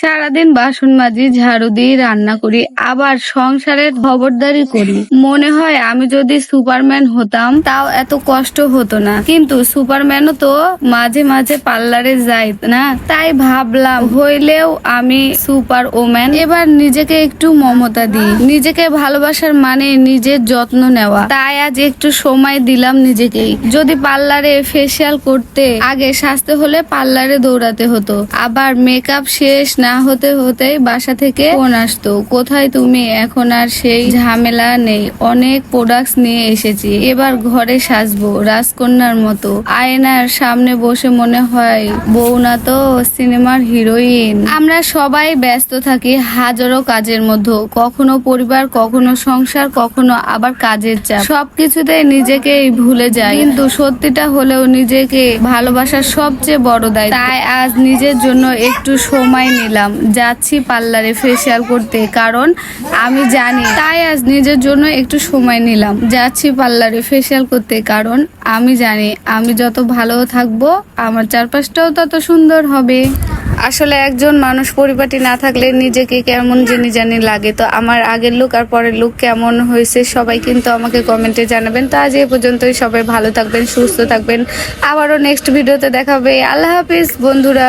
সারাদিন বাসন মাজি, ঝাড়ু দিই, রান্না করি, আবার সংসারের খবরদারি করি। মনে হয় আমি যদি সুপারম্যান হতাম তাও এত কষ্ট হতো না, কিন্তু সুপারম্যানও তো মাঝে মাঝে পার্লারে যায় না। তাই ভাবলাম হইলেও আমি সুপার ওম্যান। এবার নিজেকে একটু মমতা দিই। নিজেকে ভালোবাসার মানে নিজের যত্ন নেওয়া। তাই আজ একটু সময় দিলাম নিজেকেই। যদি পার্লারে ফেসিয়াল করতে আগে সাজতে হলে পার্লারে দৌড়াতে হতো, আবার মেকআপ শেষ না হতে হতে বাসা থেকে ফোন আসতো, কোথায় তুমি? এখন আর সেই ঝামেলা নেই, অনেক প্রোডাক্টস নিয়ে এসেছি, এবার ঘরে সাজবো রাজকন্যার মতো। আয়নার সামনে বসে মনে হয় বউ না তো সিনেমার হিরোইন। আমরা সবাই ব্যস্ত থাকি হাজারো কাজের মধ্যে, কখনো পরিবার, কখনো সংসার, কখনো আবার কাজের চাপ। সবকিছুতে নিজেকেই ভুলে যায়, কিন্তু সত্যিটা হলেও নিজেকে ভালোবাসার সবচেয়ে বড় দায়িত্ব। তাই আজ নিজের জন্য একটু সময় নিলাম, যাচ্ছি পার্লারে ফেসিয়াল করতে, কারণ আমি জানি। তাই আজ নিজের জন্য একটু সময় নিলাম, যাচ্ছি পার্লারে ফেসিয়াল করতে, কারণ আমি জানি আমি যত ভালো থাকবো আমার চারপাশটাও তত সুন্দর হবে। আসলে একজন মানুষ পরিপাটি না থাকলে নিজেকে কেমন জানি লাগে। তো আমার আগের লুক আর পরের লুক কেমন হয়েছে সবাই কিন্তু আমাকে কমেন্টে জানাবেন। তো আজ এই পর্যন্তই, সবাই ভালো থাকবেন, সুস্থ থাকবেন। আবারও নেক্সট ভিডিওতে দেখাবে। আল্লাহ হাফিজ বন্ধুরা।